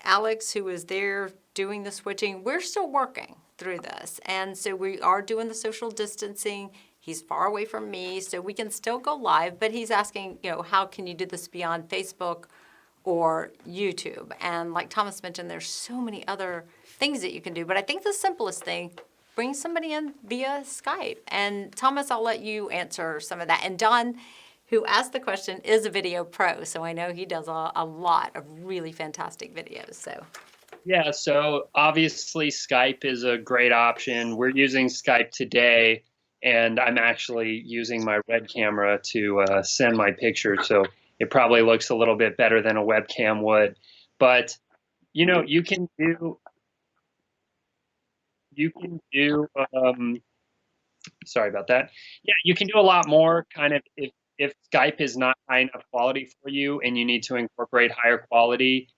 Alex, who was there doing the switching, we're still working through this. And so we are doing the social distancing. He's far away from me, so we can still go live, but he's asking, how can you do this beyond Facebook or YouTube? And like Thomas mentioned, there's so many other things that you can do, but I think the simplest thing, bring somebody in via Skype. And Thomas, I'll let you answer some of that. And Don, who asked the question, is a video pro, so I know he does a lot of really fantastic videos. So. Yeah, so obviously Skype is a great option. We're using Skype today, and I'm actually using my Red camera to send my picture, so it probably looks a little bit better than a webcam would. But you can do sorry about that. Yeah, you can do a lot more kind of if Skype is not high enough quality for you and you need to incorporate higher quality.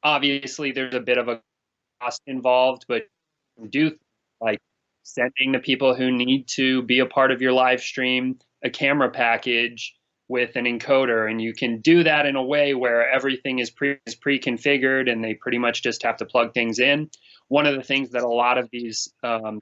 Obviously, there's a bit of a cost involved, but do like sending the people who need to be a part of your live stream a camera package with an encoder, and you can do that in a way where everything is pre-configured and they pretty much just have to plug things in. One of the things that a lot of these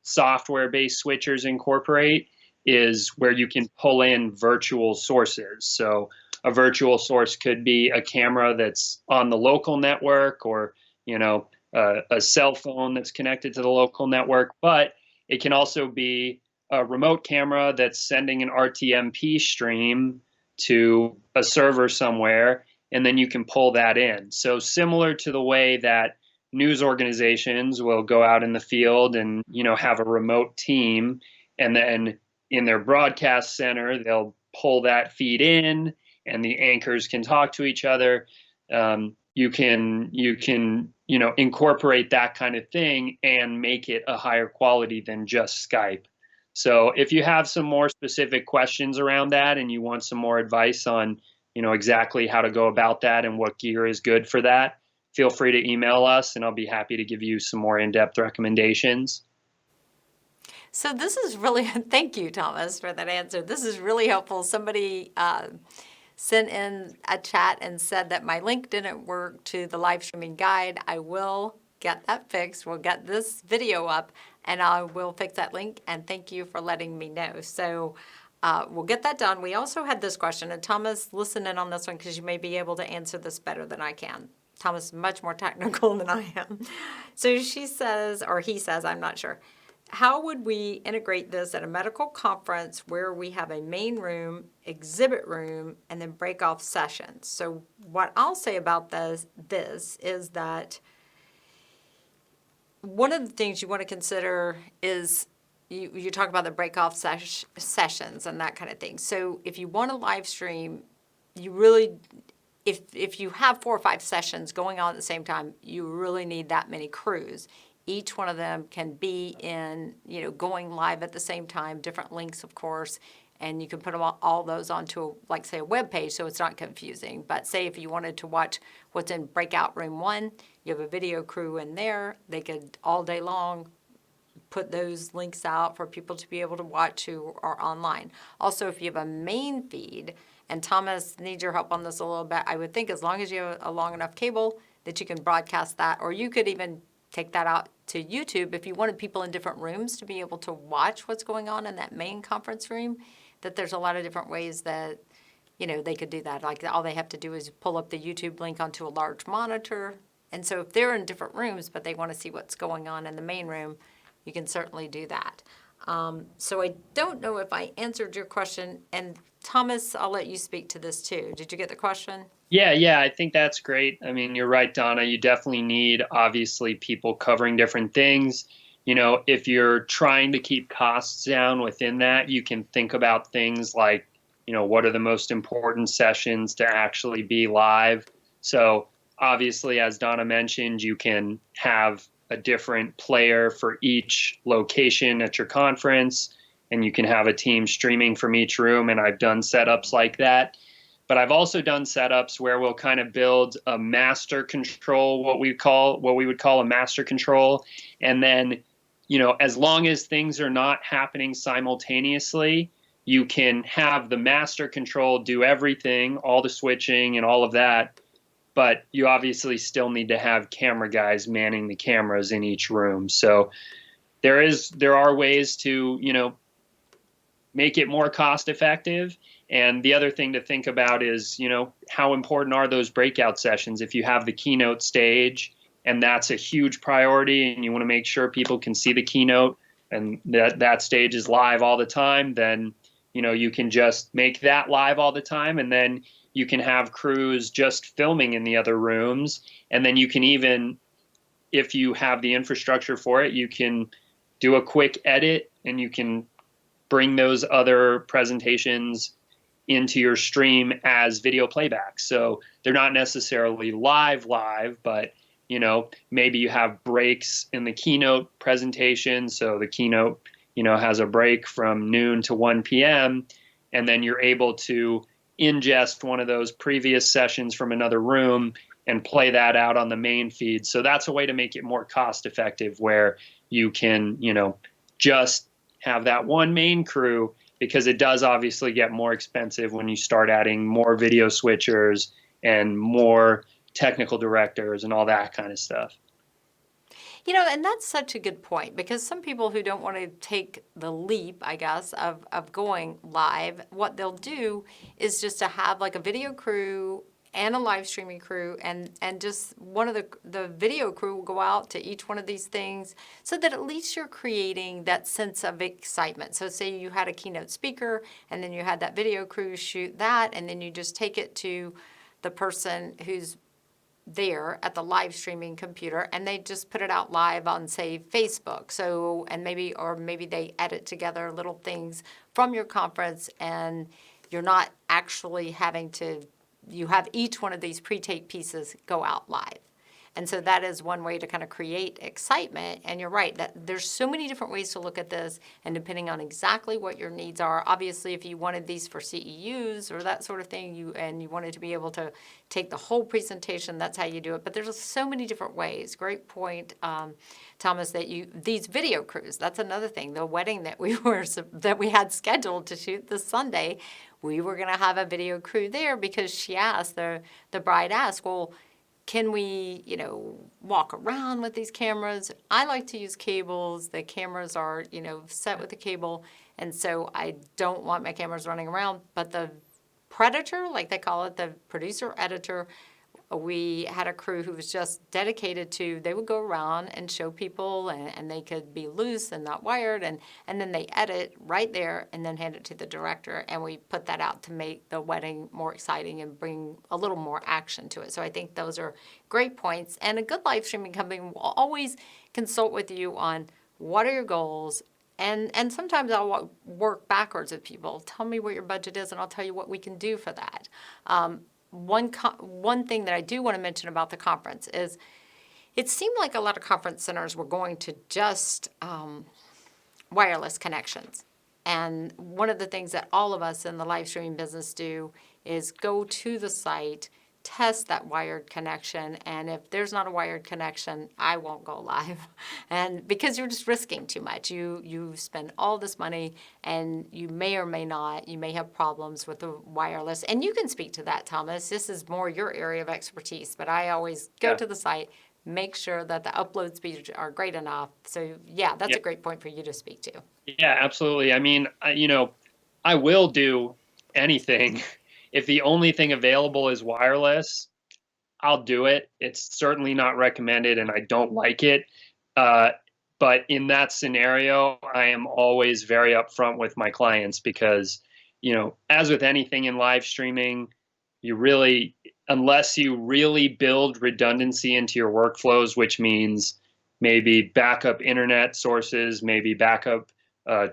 software-based switchers incorporate is where you can pull in virtual sources. So a virtual source could be a camera that's on the local network, or a cell phone that's connected to the local network, but it can also be a remote camera that's sending an RTMP stream to a server somewhere, and then you can pull that in. So similar to the way that news organizations will go out in the field and have a remote team, and then in their broadcast center they'll pull that feed in, and the anchors can talk to each other. you can incorporate that kind of thing and make it a higher quality than just Skype. So if you have some more specific questions around that and you want some more advice on exactly how to go about that and what gear is good for that, feel free to email us and I'll be happy to give you some more in-depth recommendations. So this is really, thank you, Thomas, for that answer. This is really helpful. Somebody sent in a chat and said that my link didn't work to the live streaming guide. I will get that fixed. We'll get this video up and I will fix that link. And thank you for letting me know. So we'll get that done. We also had this question, and Thomas, listen in on this one because you may be able to answer this better than I can. Thomas is much more technical than I am. So she says, or he says, I'm not sure. How would we integrate this at a medical conference where we have a main room, exhibit room, and then break off sessions? So what I'll say about this is that one of the things you want to consider is you talk about the break off sessions and that kind of thing. So if you want to live stream, you really, if you have 4 or 5 sessions going on at the same time, you really need that many crews. Each one of them can be in, going live at the same time, different links, of course, and you can put them all those onto, like, say, a web page so it's not confusing. But say if you wanted to watch what's in breakout room 1, you have a video crew in there. They could all day long put those links out for people to be able to watch who are online. Also, if you have a main feed, and Thomas needs your help on this a little bit, I would think as long as you have a long enough cable that you can broadcast that, or you could even take that out to YouTube if you wanted people in different rooms to be able to watch what's going on in that main conference room, that there's a lot of different ways that, they could do that. Like all they have to do is pull up the YouTube link onto a large monitor. And so if they're in different rooms, but they want to see what's going on in the main room, you can certainly do that. So I don't know if I answered your question. And Thomas, I'll let you speak to this too. Did you get the question? Yeah, I think that's great. I mean, you're right, Donna. You definitely need, obviously, people covering different things. If you're trying to keep costs down within that, you can think about things like, what are the most important sessions to actually be live? So obviously, as Donna mentioned, you can have a different player for each location at your conference, and you can have a team streaming from each room. And I've done setups like that. But I've also done setups where we'll kind of build a master control, what we would call a master control. And then, as long as things are not happening simultaneously, you can have the master control do everything, all the switching and all of that. But you obviously still need to have camera guys manning the cameras in each room. So there are ways to, make it more cost effective. And the other thing to think about is, how important are those breakout sessions? If you have the keynote stage and that's a huge priority and you want to make sure people can see the keynote and that stage is live all the time, then, you can just make that live all the time. And then you can have crews just filming in the other rooms. And then you can even, if you have the infrastructure for it, you can do a quick edit and you can bring those other presentations into your stream as video playback. So they're not necessarily live, but, maybe you have breaks in the keynote presentation. So the keynote, has a break from noon to 1 p.m. And then you're able to ingest one of those previous sessions from another room and play that out on the main feed. So that's a way to make it more cost effective where you can, just have that one main crew, because it does obviously get more expensive when you start adding more video switchers and more technical directors and all that kind of stuff. And that's such a good point, because some people who don't want to take the leap, I guess, of going live, what they'll do is just to have like a video crew and a live streaming crew, and just one of the video crew will go out to each one of these things so that at least you're creating that sense of excitement. So say you had a keynote speaker and then you had that video crew shoot that, and then you just take it to the person who's there at the live streaming computer and they just put it out live on, say, Facebook. So, and maybe they edit together little things from your conference, and you're not actually having to you have each one of these pre-taped pieces go out live. And so that is one way to kind of create excitement. And you're right, that there's so many different ways to look at this, and depending on exactly what your needs are. Obviously, if you wanted these for CEUs or that sort of thing, you wanted to be able to take the whole presentation, that's how you do it. But there's so many different ways. Great point, Thomas, that these video crews, that's another thing. The wedding that we had scheduled to shoot this Sunday, we were going to have a video crew there because she asked, the bride asked, well, can we, walk around with these cameras? I like to use cables. The cameras are, set with a cable. And so I don't want my cameras running around. But the predator, like they call it, the producer editor, we had a crew who was just dedicated to, they would go around and show people, and they could be loose and not wired, and then they edit right there and then hand it to the director, and we put that out to make the wedding more exciting and bring a little more action to it. So I think those are great points, and a good live streaming company will always consult with you on what are your goals, and sometimes I'll work backwards with people. Tell me what your budget is, and I'll tell you what we can do for that. One thing that I do want to mention about the conference is it seemed like a lot of conference centers were going to just wireless connections. And one of the things that all of us in the live streaming business do is go to the site, test that wired connection, and if there's not a wired connection, I won't go live. And because you're just risking too much. You spend all this money, and you may or may not, you may have problems with the wireless. And you can speak to that, Thomas. This is more your area of expertise, but I always go to the site, make sure that the upload speeds are great enough. So yeah, that's a great point for you to speak to. Yeah, absolutely. I mean, I will do anything. If the only thing available is wireless, I'll do it. It's certainly not recommended, and I don't like it. But in that scenario, I am always very upfront with my clients because, as with anything in live streaming, unless you really build redundancy into your workflows, which means maybe backup internet sources, maybe backup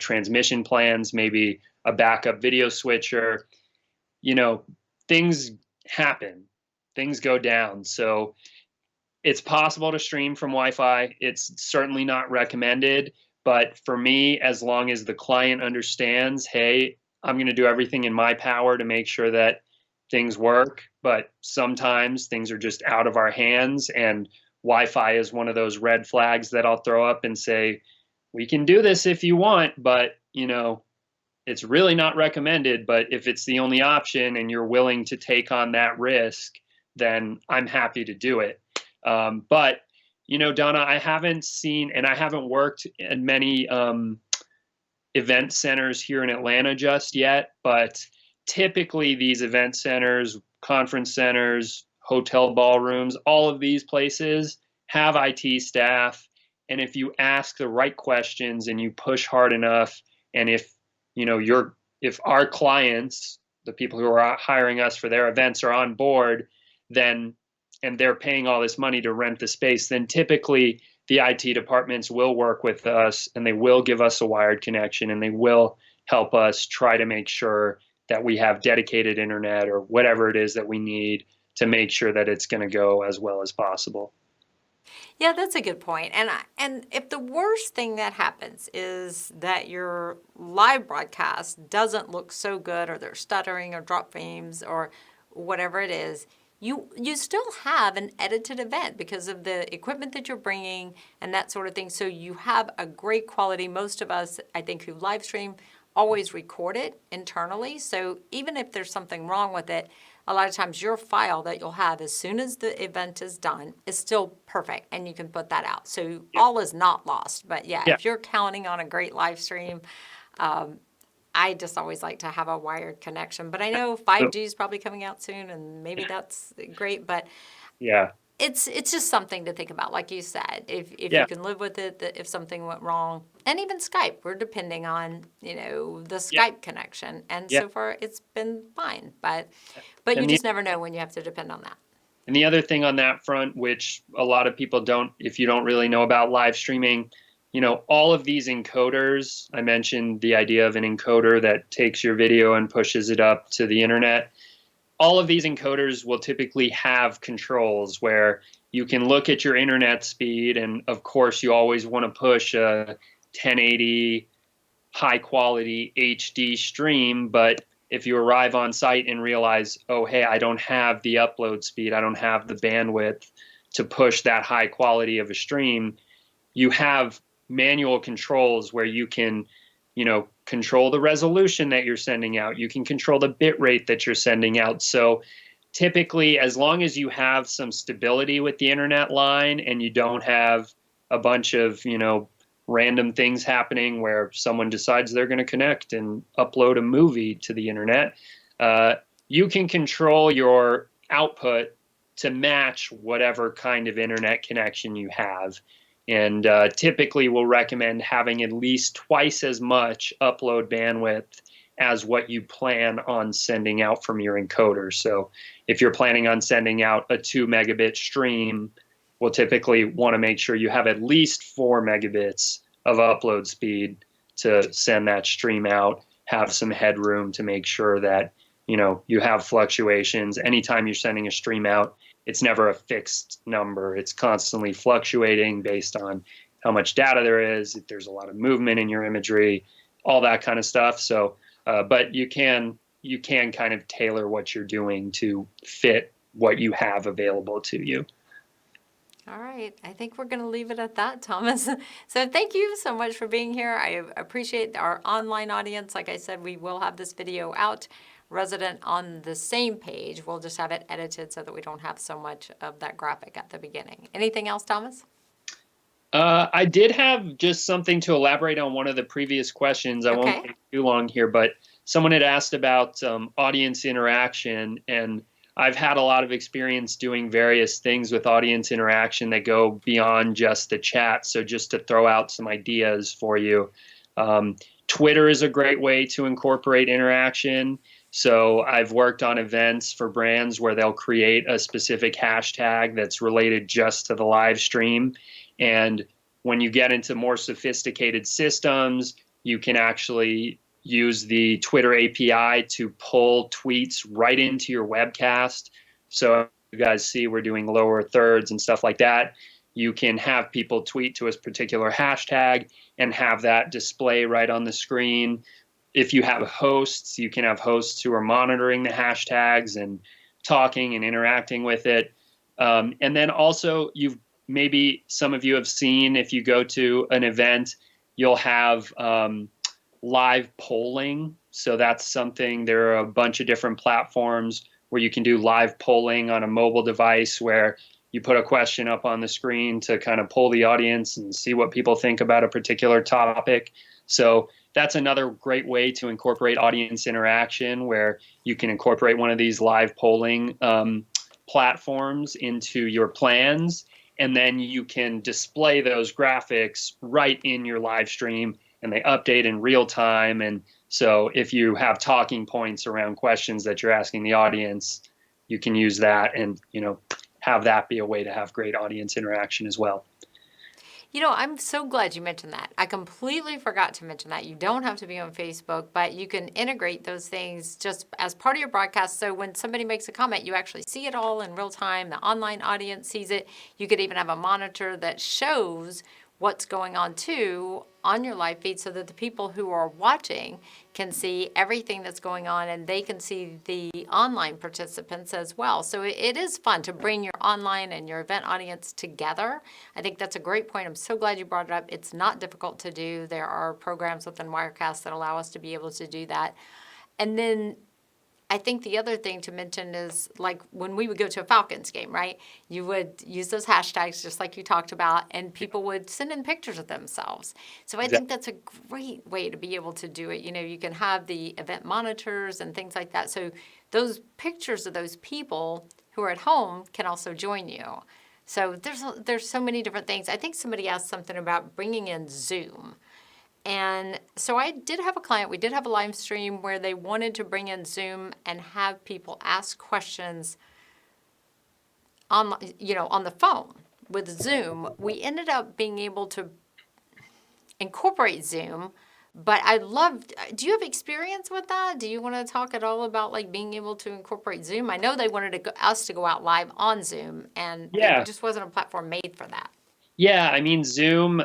transmission plans, maybe a backup video switcher, things happen, things go down. So it's possible to stream from Wi-Fi. It's certainly not recommended. But for me, as long as the client understands, hey, I'm going to do everything in my power to make sure that things work. But sometimes things are just out of our hands. And Wi-Fi is one of those red flags that I'll throw up and say, we can do this if you want, but, it's really not recommended. But if it's the only option and you're willing to take on that risk, then I'm happy to do it. But, Donna, I haven't seen, and I haven't worked at many event centers here in Atlanta just yet, but typically these event centers, conference centers, hotel ballrooms, all of these places have IT staff. And if you ask the right questions and you push hard enough, and if our clients, the people who are hiring us for their events, are on board, and they're paying all this money to rent the space, then typically the IT departments will work with us, and they will give us a wired connection, and they will help us try to make sure that we have dedicated internet or whatever it is that we need to make sure that it's going to go as well as possible. Yeah, that's a good point. And if the worst thing that happens is that your live broadcast doesn't look so good, or they're stuttering or drop frames or whatever it is, you still have an edited event because of the equipment that you're bringing and that sort of thing. So you have a great quality. Most of us, I think, who live stream always record it internally. So even if there's something wrong with it, a lot of times your file that you'll have as soon as the event is done is still perfect, and you can put that out. So all is not lost. But if you're counting on a great live stream, I just always like to have a wired connection. But I know 5G is probably coming out soon, and maybe that's great. But it's just something to think about. Like you said, if you can live with it, that if something went wrong, and even Skype, we're depending on the Skype connection, and so far it's been fine. But you just never know when you have to depend on that. And the other thing on that front, which a lot of people don't, if you don't really know about live streaming, all of these encoders, I mentioned the idea of an encoder that takes your video and pushes it up to the internet. all of these encoders will typically have controls where you can look at your internet speed, and of course you always want to push a 1080 high quality HD stream, but if you arrive on site and realize, oh, hey, I don't have the upload speed, I don't have the bandwidth to push that high quality of a stream, you have manual controls where you can, control the resolution that you're sending out. You can control the bit rate that you're sending out. So typically, as long as you have some stability with the internet line and you don't have a bunch of, random things happening where someone decides they're going to connect and upload a movie to the internet, you can control your output to match whatever kind of internet connection you have. And typically we'll recommend having at least twice as much upload bandwidth as what you plan on sending out from your encoder. So if you're planning on sending out a 2 megabit stream, we'll typically want to make sure you have at least 4 megabits of upload speed to send that stream out, have some headroom to make sure that, you have fluctuations. Anytime you're sending a stream out, it's never a fixed number. It's constantly fluctuating based on how much data there is, if there's a lot of movement in your imagery, all that kind of stuff. So, but you can kind of tailor what you're doing to fit what you have available to you. All right. I think we're going to leave it at that, Thomas. So thank you so much for being here. I appreciate our online audience. Like I said, we will have this video out resident on the same page. We'll just have it edited so that we don't have so much of that graphic at the beginning. Anything else, Thomas? I did have just something to elaborate on one of the previous questions. I won't take too long here, but someone had asked about audience interaction, and I've had a lot of experience doing various things with audience interaction that go beyond just the chat. So just to throw out some ideas for you, Twitter is a great way to incorporate interaction. So I've worked on events for brands where they'll create a specific hashtag that's related just to the live stream. And when you get into more sophisticated systems, you can actually use the Twitter API to pull tweets right into your webcast. So you guys see we're doing lower thirds and stuff like that. You can have people tweet to a particular hashtag and have that display right on the screen. If you have hosts, you can have hosts who are monitoring the hashtags and talking and interacting with it. And then also, maybe some of you have seen, if you go to an event, you'll have live polling. So that's something, there are a bunch of different platforms where you can do live polling on a mobile device where you put a question up on the screen to kind of poll the audience and see what people think about a particular topic. So that's another great way to incorporate audience interaction, where you can incorporate one of these live polling platforms into your plans, and then you can display those graphics right in your live stream, and they update in real time. And so if you have talking points around questions that you're asking the audience, you can use that and, have that be a way to have great audience interaction as well. I'm so glad you mentioned that. I completely forgot to mention that. You don't have to be on Facebook, but you can integrate those things just as part of your broadcast. So when somebody makes a comment, you actually see it all in real time. The online audience sees it. You could even have a monitor that shows what's going on too on your live feed, so that the people who are watching can see everything that's going on, and they can see the online participants as well. So it is fun to bring your online and your event audience together. I think that's a great point. I'm so glad you brought it up. It's not difficult to do. There are programs within Wirecast that allow us to be able to do that. And then I think the other thing to mention is, like, when we would go to a Falcons game, right? You would use those hashtags just like you talked about, and people would send in pictures of themselves. So I think that's a great way to be able to do it. You can have the event monitors and things like that. So those pictures of those people who are at home can also join you. So there's so many different things. I think somebody asked something about bringing in Zoom. And so I did have a client, we did have a live stream where they wanted to bring in Zoom and have people ask questions on the phone with Zoom. We ended up being able to incorporate Zoom, But I love, do you have experience with that? Do you want to talk at all about like being able to incorporate Zoom? I know they wanted us to go out live on Zoom, and it Yeah. just wasn't a platform made for that. Yeah, I mean, Zoom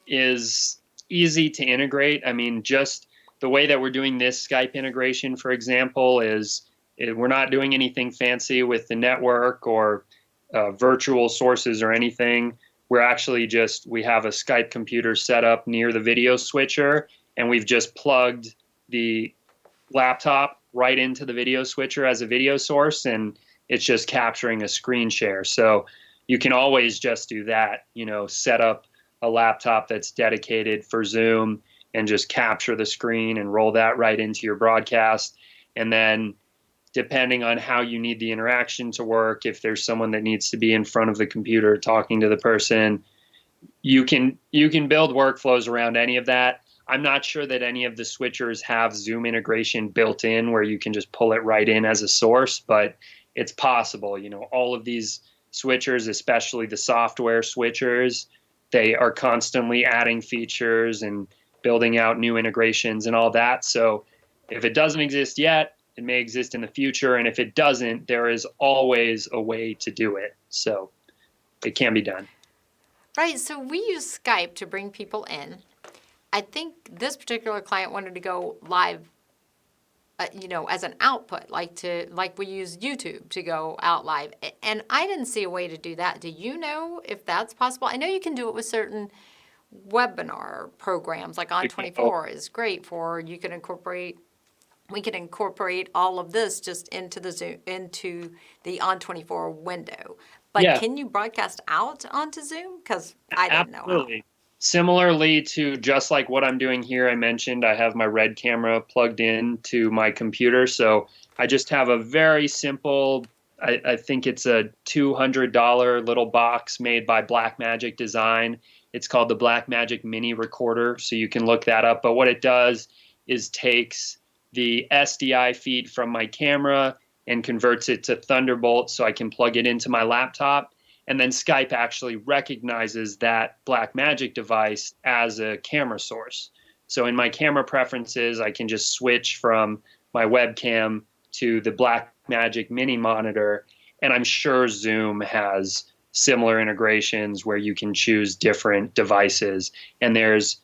is easy to integrate. I mean, just the way that we're doing this Skype integration, for example, we're not doing anything fancy with the network or virtual sources or anything. We're actually we have a Skype computer set up near the video switcher, and we've just plugged the laptop right into the video switcher as a video source, and it's just capturing a screen share. So you can always just do that, set up a laptop that's dedicated for Zoom and just capture the screen and roll that right into your broadcast. And then depending on how you need the interaction to work, if there's someone that needs to be in front of the computer talking to the person, you can build workflows around any of that. I'm not sure that any of the switchers have Zoom integration built in where you can just pull it right in as a source, but it's possible. All of these switchers, especially the software switchers, they are constantly adding features and building out new integrations and all that. So if it doesn't exist yet, it may exist in the future. And if it doesn't, there is always a way to do it. So it can be done. Right, so we use Skype to bring people in. I think this particular client wanted to go live, as an output, like we use YouTube to go out live. And I didn't see a way to do that. Do you know if that's possible? I know you can do it with certain webinar programs, like On24 is great for, we can incorporate all of this just into the Zoom, into the On24 window. But Yeah. can you broadcast out onto Zoom? Because I didn't know how. Absolutely. Similarly to just like what I'm doing here, I mentioned I have my Red camera plugged in to my computer. So I just have a very simple, I think it's a $200 little box made by Blackmagic Design. It's called the Blackmagic Mini Recorder. So you can look that up. But what it does is takes the SDI feed from my camera and converts it to Thunderbolt so I can plug it into my laptop. And then Skype actually recognizes that Blackmagic device as a camera source. So in my camera preferences, I can just switch from my webcam to the Blackmagic mini monitor. And I'm sure Zoom has similar integrations where you can choose different devices. And there's,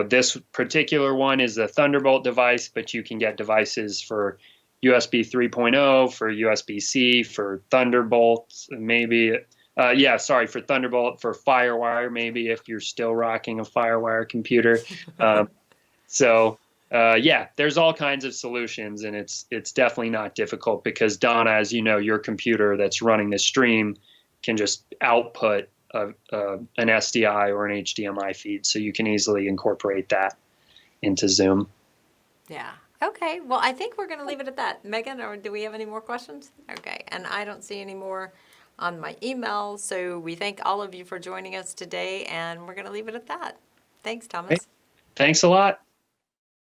this particular one is a Thunderbolt device, but you can get devices for USB 3.0, for USB-C, for Thunderbolt, maybe. For Thunderbolt, for FireWire, maybe if you're still rocking a FireWire computer. There's all kinds of solutions, and it's definitely not difficult because Donna, as you know, your computer that's running the stream can just output an SDI or an HDMI feed, so you can easily incorporate that into Zoom. Yeah. Okay. Well, I think we're going to leave it at that. Megan, or do we have any more questions? Okay. And I don't see any more on my email. So we thank all of you for joining us today, and we're going to leave it at that. Thanks, Thomas. Thanks a lot.